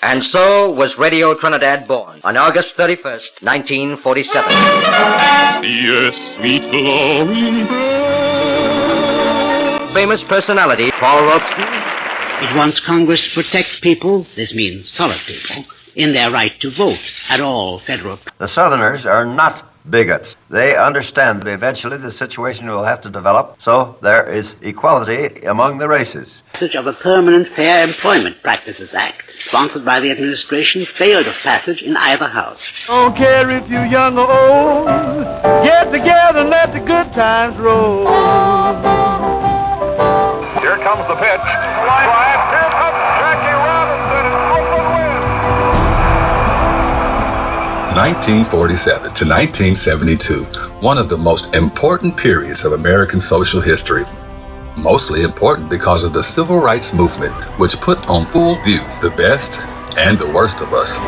And so was Radio Trinidad born on August 31st, 1947. Yes, sweet glowing bird. Famous personality Paul Robeson. It wants Congress to protect people, this means colored people, in their right to vote at all federal. The Southerners are not bigots. They understand that eventually the situation will have to develop, so there is equality among the races. Passage of a Permanent Fair Employment Practices Act, sponsored by the administration, failed of passage in either house. Don't care if you're young or old, get together and let the good times roll. Here comes the pitch. Drive, here comes Jackie Robinson, and Oakland wins. 1947 to 1972, one of the most important periods of American social history. Mostly important because of the Civil Rights Movement, which put on full view the best and the worst of us.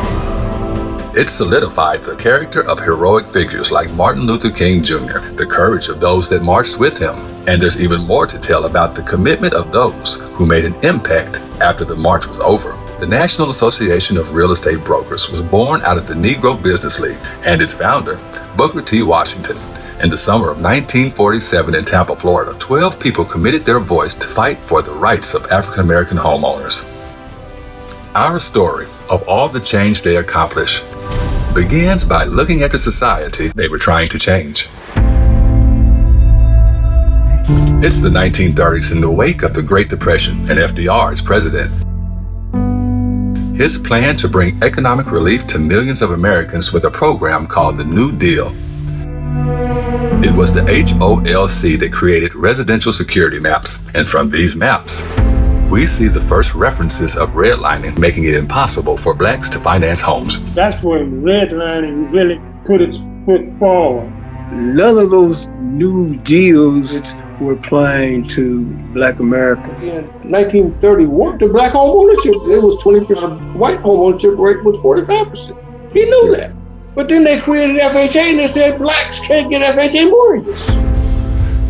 It solidified the character of heroic figures like Martin Luther King Jr., the courage of those that marched with him, and there's even more to tell about the commitment of those who made an impact after the march was over. The National Association of Real Estate Brokers was born out of the Negro Business League, and its founder, Booker T. Washington. In the summer of 1947 in Tampa, Florida, 12 people committed their voice to fight for the rights of African American homeowners. Our story of all the change they accomplished begins by looking at the society they were trying to change. It's the 1930s in the wake of the Great Depression, and FDR is president. His plan to bring economic relief to millions of Americans with a program called the New Deal. It was the HOLC that created residential security maps, and from these maps, we see the first references of redlining, making it impossible for blacks to finance homes. That's when redlining really put its foot forward. None of those new deals were applying to black Americans. In 1931, the black home ownership, it was 20%. White home ownership rate was 45%. He knew that. But then they created FHA and they said blacks can't get FHA mortgages.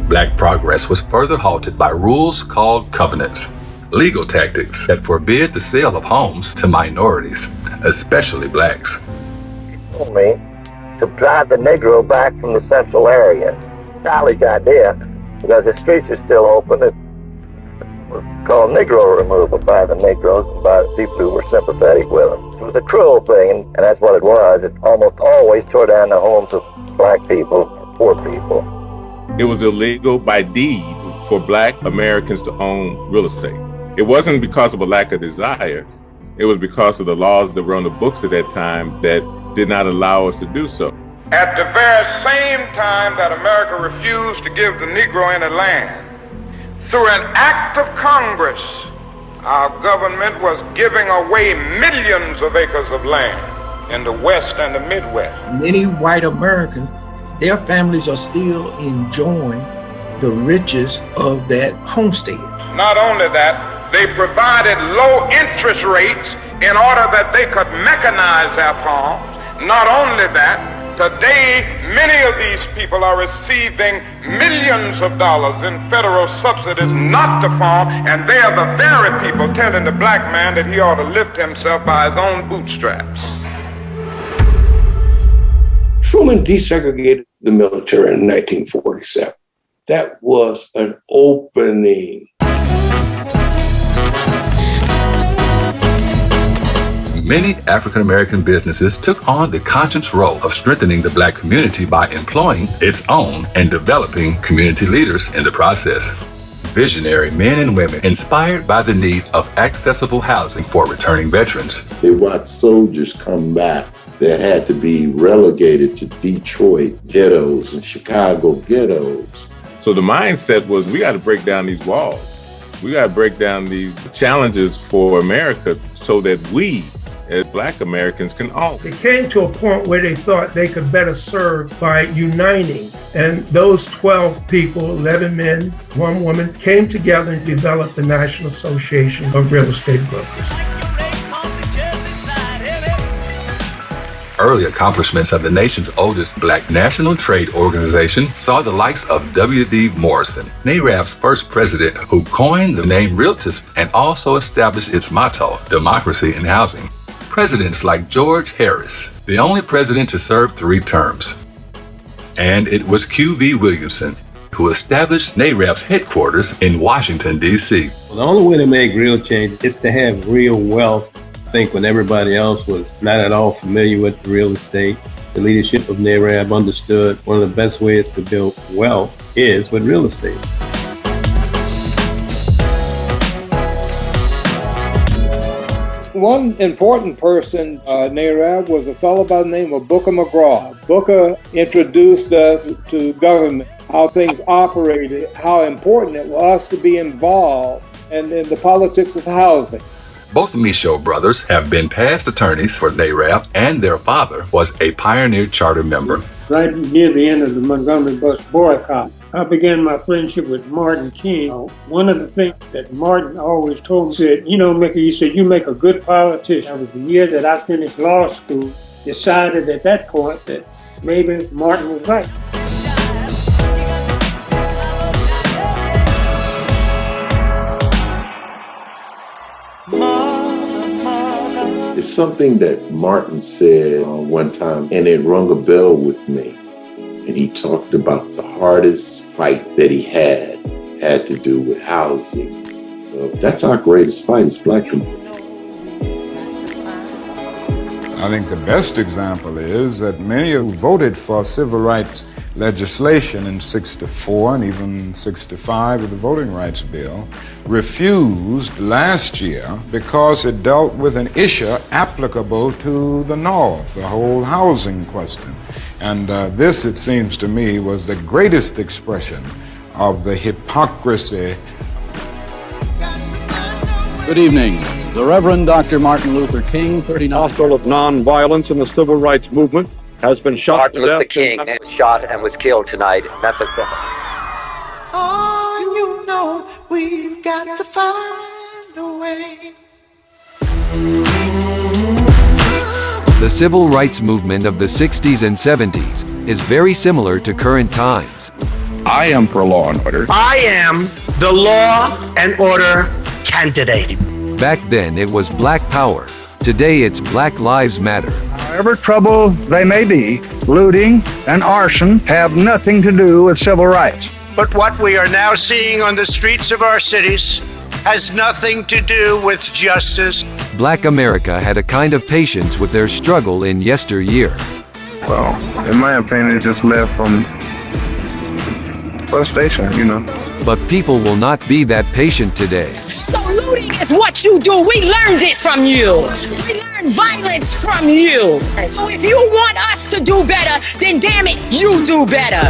Black progress was further halted by rules called covenants, legal tactics that forbid the sale of homes to minorities, especially blacks. He told me to drive the Negro back from the central area. College idea, because the streets are still open. It was called Negro removal by the Negroes and by the people who were sympathetic with them. It was a cruel thing, and that's what it was. It almost always tore down the homes of black people, poor people. It was illegal by deed for black Americans to own real estate. It wasn't because of a lack of desire. It was because of the laws that were on the books at that time that did not allow us to do so. At the very same time that America refused to give the Negro any land, through an act of Congress, our government was giving away millions of acres of land in the West and the Midwest. Many white Americans, their families are still enjoying the riches of that homestead. Not only that, they provided low interest rates in order that they could mechanize their farms. Not only that, today, many of these people are receiving millions of dollars in federal subsidies not to farm, and they are the very people telling the black man that he ought to lift himself by his own bootstraps. Truman desegregated the military in 1947. That was an opening. Many African American businesses took on the conscious role of strengthening the black community by employing its own and developing community leaders in the process. Visionary men and women inspired by the need of accessible housing for returning veterans. They watched soldiers come back that had to be relegated to Detroit ghettos and Chicago ghettos. So the mindset was, we got to break down these walls. We got to break down these challenges for America so that we, as black Americans, can own. It came to a point where they thought they could better serve by uniting. And those 12 people, 11 men, 1 woman, came together and developed the National Association of Real Estate Brokers. early accomplishments of the nation's oldest black national trade organization saw the likes of W.D. Morrison, NAREB's first president, who coined the name Realtist and also established its motto, democracy in housing. Presidents like George Harris, the only president to serve 3 terms. And it was Q.V. Williamson who established NAREB's headquarters in Washington, D.C. Well, the only way to make real change is to have real wealth. I think when everybody else was not at all familiar with real estate, the leadership of NAREB understood one of the best ways to build wealth is with real estate. One important person at NAREB was a fellow by the name of Booker McGraw. Booker introduced us to government, how things operated, how important it was to be involved in the politics of housing. Both Michaud brothers have been past attorneys for NAREB, and their father was a pioneer charter member. Right near the end of the Montgomery bus boycott, I began my friendship with Martin King. One of the things that Martin always told me, said, you know, Mickey, he said, you make a good politician. That was the year that I finished law school, decided at that point that maybe Martin was right. It's something that Martin said one time, and it rung a bell with me. And he talked about the hardest fight that he had to do with housing. That's our greatest fight as black people. I think the best example is that many who voted for civil rights legislation in 64 and even 65 of the Voting Rights Bill refused last year because it dealt with an issue applicable to the North, the whole housing question. And this, it seems to me, was the greatest expression of the hypocrisy. Good evening. The Reverend Dr. Martin Luther King, 39. Hostile of nonviolence in the civil rights movement, has been shot Martin to death. Luther King was shot and was killed tonight in Memphis. Oh, you know we've got to find a way. The civil rights movement of the 60s and 70s is very similar to current times. I am for law and order. I am the law and order candidate. Back then it was Black Power. Today it's Black Lives Matter. However troubled they may be, looting and arson have nothing to do with civil rights. But what we are now seeing on the streets of our cities has nothing to do with justice. Black America had a kind of patience with their struggle in yesteryear. Well, in my opinion, it just left from frustration, you know. But people will not be that patient today. So looting is what you do. We learned it from you. We learned violence from you. So if you want us to do better, then damn it, you do better.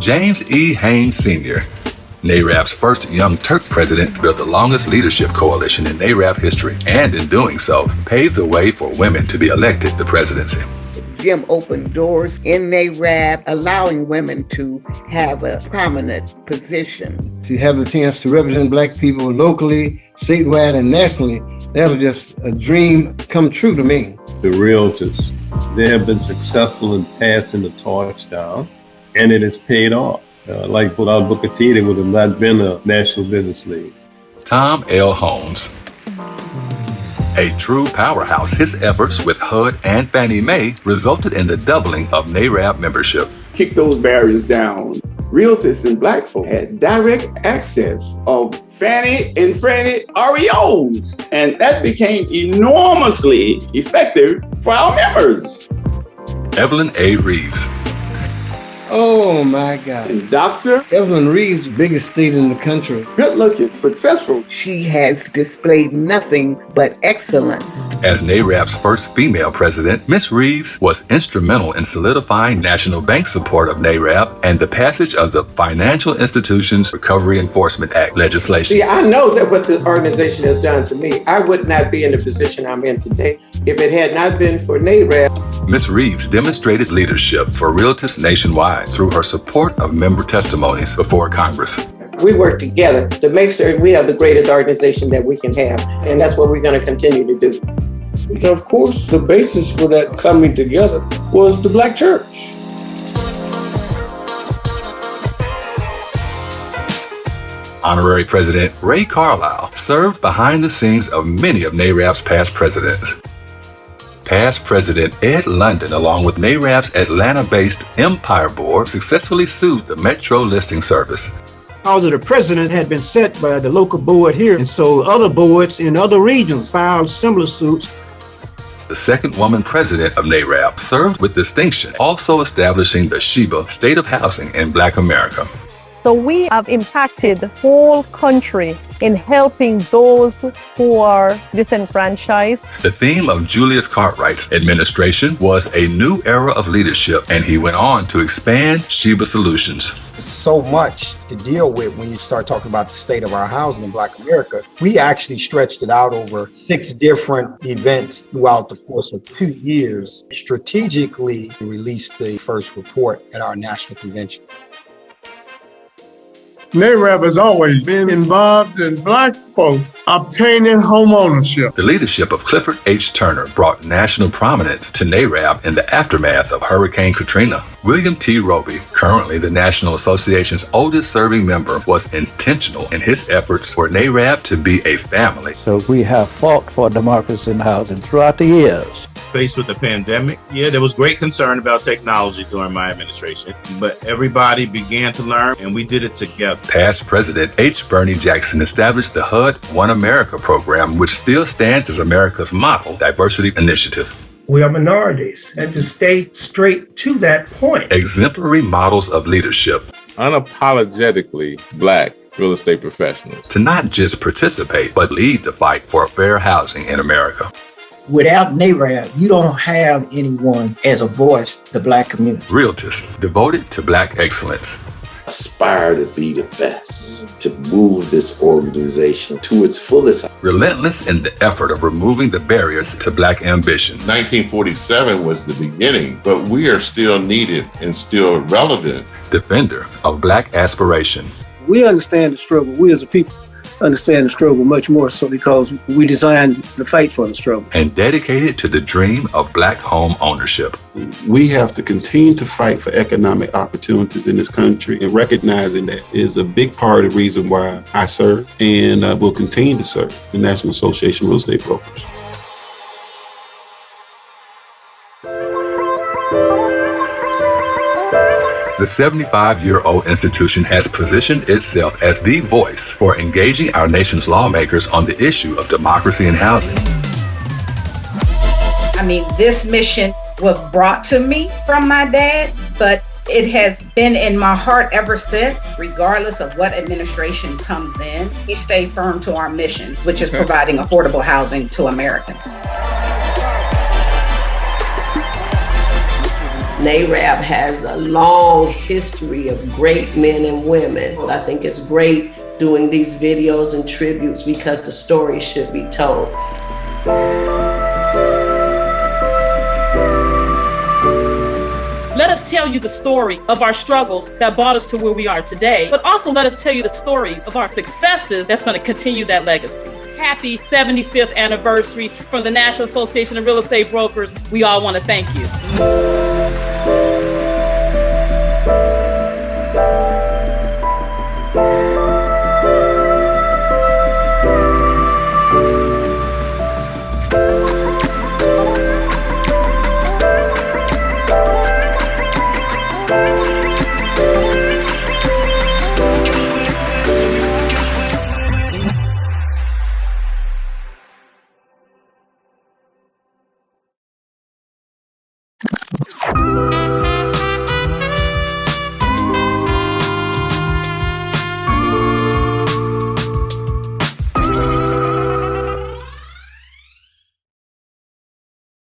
James E. Haynes Sr., NAREB's first Young Turk president, built the longest leadership coalition in NAREB history, and in doing so, paved the way for women to be elected to the presidency. Jim opened doors in NAREB, allowing women to have a prominent position. To have the chance to represent black people locally, statewide, and nationally, that was just a dream come true to me. The realtors, they have been successful in passing the torch down, and it has paid off. Like without Booker T, there would have not been a National Business League. Tom L. Holmes. A true powerhouse, his efforts with HUD and Fannie Mae resulted in the doubling of NAREB membership. Kick those barriers down. Realtors and black folk had direct access of Fannie and Freddie REOs, and that became enormously effective for our members. Evelyn A. Reeves. Oh my God. And Dr. Evelyn Reeves, biggest state in the country. Good looking, successful. She has displayed nothing but excellence. As NAREB's first female president, Ms. Reeves was instrumental in solidifying National Bank support of NAREB and the passage of the Financial Institutions Recovery Enforcement Act legislation. See, I know that what the organization has done for me, I would not be in the position I'm in today if it had not been for NAREB. Ms. Reeves demonstrated leadership for realtors nationwide through her support of member testimonies before Congress. We work together to make sure we have the greatest organization that we can have. And that's what we're going to continue to do. And of course, the basis for that coming together was the Black church. Honorary President Ray Carlisle served behind the scenes of many of NAREB's past presidents. Past President Ed London, along with NAREB's Atlanta-based Empire Board, successfully sued the Metro Listing Service. Because the president had been set by the local board here, and so other boards in other regions filed similar suits. The second woman president of NAREB served with distinction, also establishing the Sheba State of Housing in Black America. So we have impacted the whole country in helping those who are disenfranchised. The theme of Julius Cartwright's administration was a new era of leadership, and he went on to expand Sheba Solutions. So much to deal with when you start talking about the state of our housing in Black America. We actually stretched it out over 6 different events throughout the course of 2 years. Strategically released the first report at our national convention. NAREB has always been involved in Black folk obtaining home ownership. The leadership of Clifford H. Turner brought national prominence to NAREB in the aftermath of Hurricane Katrina. William T. Roby, currently the National Association's oldest serving member, was intentional in his efforts for NAREB to be a family. So we have fought for democracy in housing throughout the years. Faced with the pandemic, there was great concern about technology during my administration, but everybody began to learn and we did it together. Past President H. Bernie Jackson established the HUD One America program, which still stands as America's model diversity initiative. We are minorities, and to stay straight to that point. Exemplary models of leadership. Unapologetically Black real estate professionals. To not just participate, but lead the fight for fair housing in America. Without NAREB, you don't have anyone as a voice to the Black community. Realtors devoted to Black excellence. Aspire to be the best, to move this organization to its fullest. Relentless in the effort of removing the barriers to Black ambition. 1947 was the beginning, but we are still needed and still relevant. Defender of Black aspiration. We understand the struggle. We as a people understand the struggle much more so because we designed the fight for the struggle. And dedicated to the dream of Black home ownership. We have to continue to fight for economic opportunities in this country, and recognizing that is a big part of the reason why I serve and will continue to serve the National Association of Real Estate Brokers. The 75-year-old institution has positioned itself as the voice for engaging our nation's lawmakers on the issue of democracy and housing. I mean, this mission was brought to me from my dad, but it has been in my heart ever since, regardless of what administration comes in. We stay firm to our mission, which is providing affordable housing to Americans. NAREB has a long history of great men and women. I think it's great doing these videos and tributes because the story should be told. Let us tell you the story of our struggles that brought us to where we are today, but also let us tell you the stories of our successes that's going to continue that legacy. Happy 75th anniversary from the National Association of Real Estate Brokers. We all want to thank you.